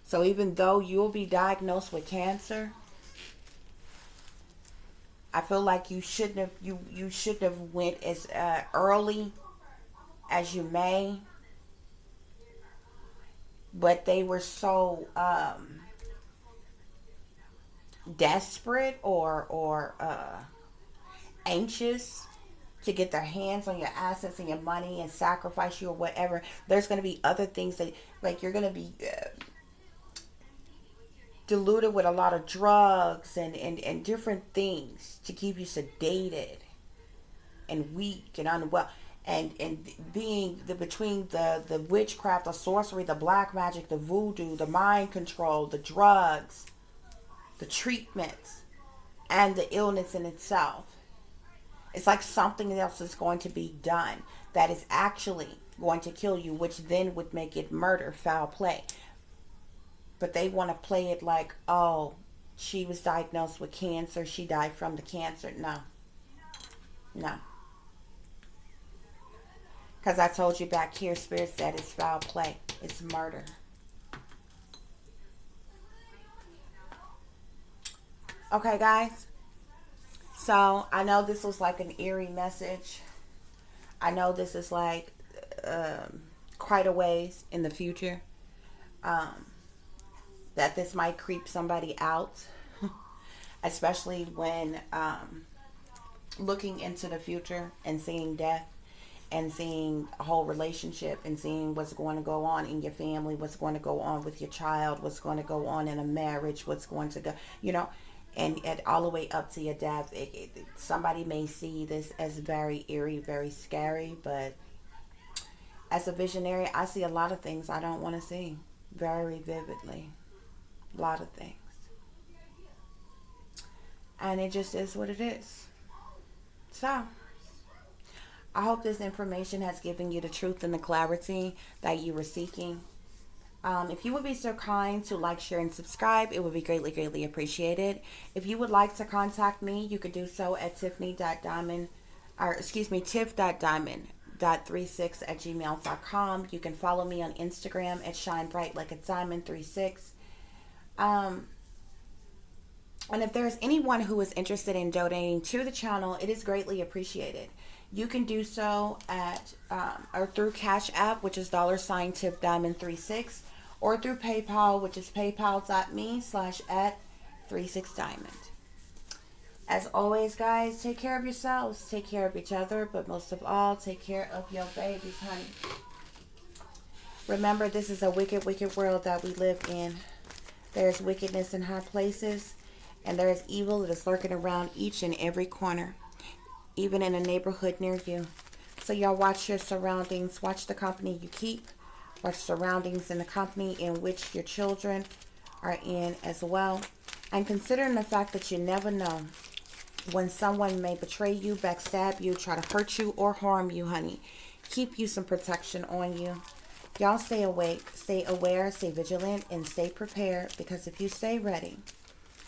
So even though you'll be diagnosed with cancer, I feel like you shouldn't have went as early as you may, but they were so desperate or anxious to get their hands on your assets and your money and sacrifice you or whatever. There's going to be other things that, like, you're going to be diluted with a lot of drugs and different things to keep you sedated and weak and unwell, and being between the witchcraft, the sorcery, the black magic, the voodoo, the mind control, the drugs, the treatments, and the illness in itself. It's like something else is going to be done that is actually going to kill you, which then would make it murder, foul play. But they want to play it like, oh, she was diagnosed with cancer, she died from the cancer. No. Because I told you back here, Spirit said it's foul play. It's murder. Okay, guys. So, I know this was like an eerie message. I know this is like quite a ways in the future. That this might creep somebody out. Especially when looking into the future and seeing death. And seeing a whole relationship and seeing what's going to go on in your family, what's going to go on with your child, what's going to go on in a marriage, what's going to go, and all the way up to your death. Somebody may see this as very eerie, very scary, but as a visionary, I see a lot of things I don't want to see very vividly. A lot of things. And it just is what it is. So, I hope this information has given you the truth and the clarity that you were seeking. If you would be so kind to like, share, and subscribe, it would be greatly, greatly appreciated. If you would like to contact me, you could do so at tiff.diamond.36@gmail.com. You can follow me on Instagram at shinebrightlikeadiamond36. Um, and if there's anyone who is interested in donating to the channel, it is greatly appreciated. You can do so at or through Cash App, which is $Tip Diamond 36, or through PayPal, which is paypal.me/@36diamond. As always, guys, take care of yourselves, take care of each other, but most of all, take care of your babies, honey. Remember, this is a wicked, wicked world that we live in. There's wickedness in high places, and there is evil that is lurking around each and every corner, even in a neighborhood near you. So y'all watch your surroundings, watch the company you keep, watch surroundings in the company in which your children are in as well. And considering the fact that you never know when someone may betray you, backstab you, try to hurt you, or harm you, honey, keep you some protection on you. Y'all stay awake, stay aware, stay vigilant, and stay prepared, because if you stay ready,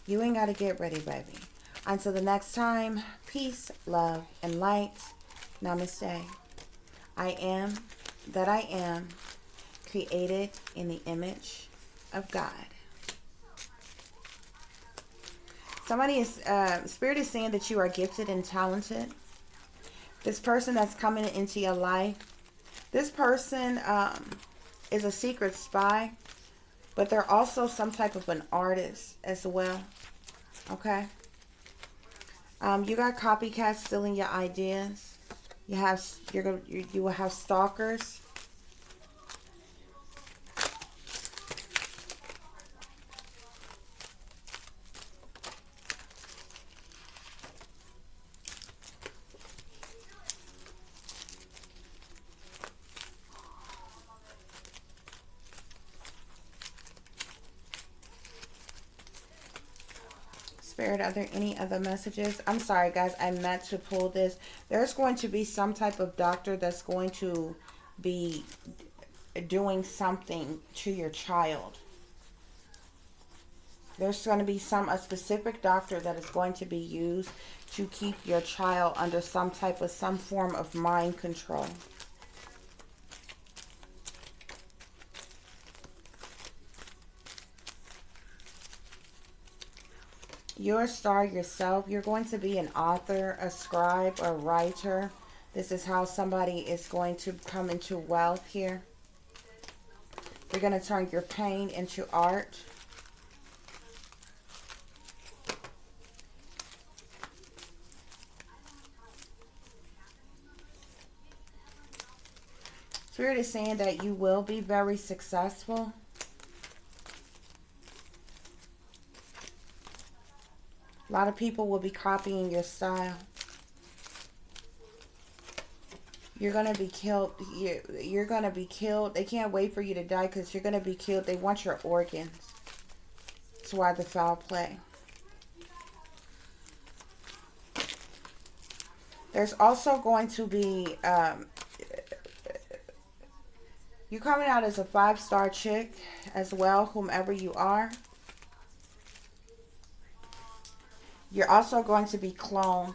you ain't got to get ready, baby. Until the next time, peace, love, and light. Namaste. I am that I am, created in the image of God. Somebody is, Spirit is saying that you are gifted and talented. This person that's coming into your life, this person is a secret spy, but they're also some type of an artist as well. Okay? You got copycats stealing your ideas. You will have stalkers. Spirit, are there any other messages? I'm sorry, guys. I meant to pull this. There's going to be some type of doctor that's going to be doing something to your child. There's going to be a specific doctor that is going to be used to keep your child under some form of mind control. You're a star yourself. You're going to be an author, a scribe, a writer. This is how somebody is going to come into wealth here. You're going to turn your pain into art. Spirit is saying that you will be very successful. A lot of people will be copying your style. You're going to be killed. You're going to be killed. They can't wait for you to die because you're going to be killed. They want your organs. That's why the foul play. There's also going to be... you coming out as a 5-star chick as well, whomever you are. You're also going to be cloned.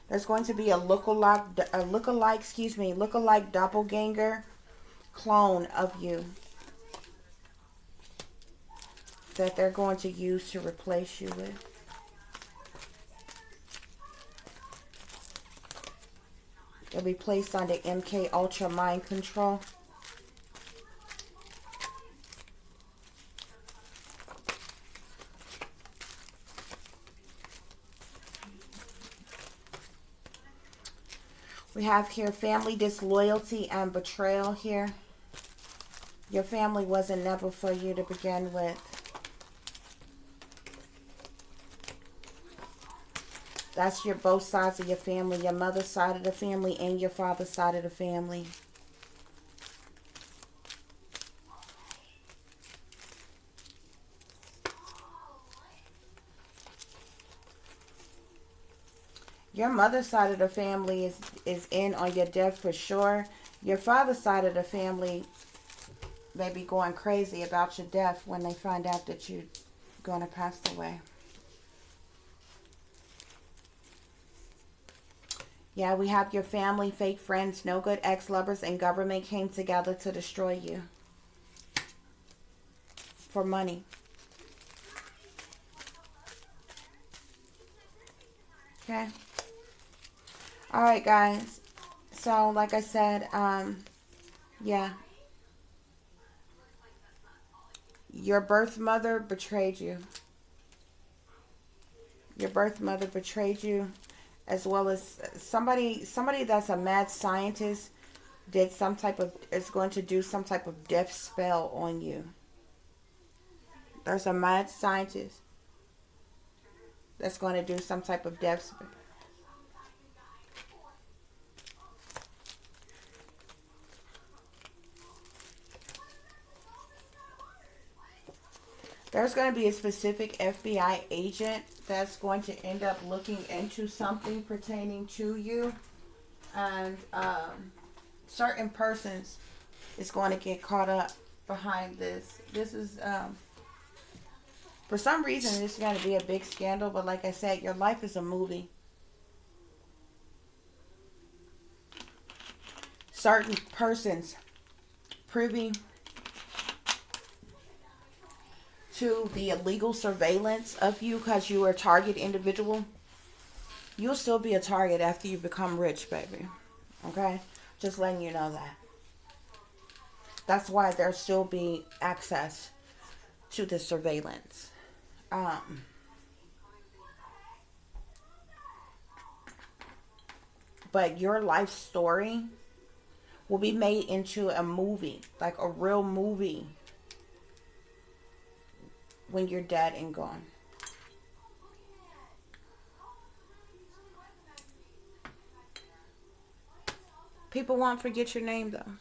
There's going to be a lookalike doppelganger clone of you that they're going to use to replace you with. It'll be placed under MK Ultra mind control. We have here family disloyalty and betrayal here. Your family wasn't never for you to begin with. That's your both sides of your family, your mother's side of the family and your father's side of the family. Your mother's side of the family is in on your death for sure. Your father's side of the family may be going crazy about your death when they find out that you're going to pass away. Yeah, we have your family, fake friends, no good ex-lovers, and government came together to destroy you. For money. Okay. All right, guys. So, like I said, yeah, your birth mother betrayed you. Your birth mother betrayed you, as well as somebody that's a mad scientist did some type of is going to do some type of death spell on you. There's a mad scientist that's going to do some type of death spell. There's going to be a specific FBI agent that's going to end up looking into something pertaining to you. And certain persons is going to get caught up behind this. This is, for some reason, this is going to be a big scandal. But like I said, your life is a movie. Certain persons privy to the illegal surveillance of you because you are a target individual, you'll still be a target after you become rich, baby. Okay? Just letting you know that. That's why there'll still be access to the surveillance. But your life story will be made into a movie, like a real movie, when you're dead and gone. People won't forget your name, though.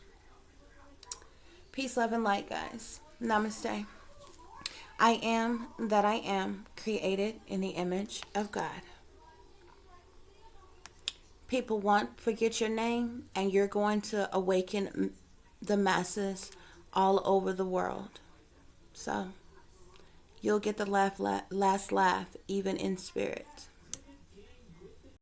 Peace, love, and light, guys. Namaste. I am that I am, created in the image of God. People won't forget your name, and you're going to awaken the masses all over the world. So, you'll get the last laugh, even in spirit.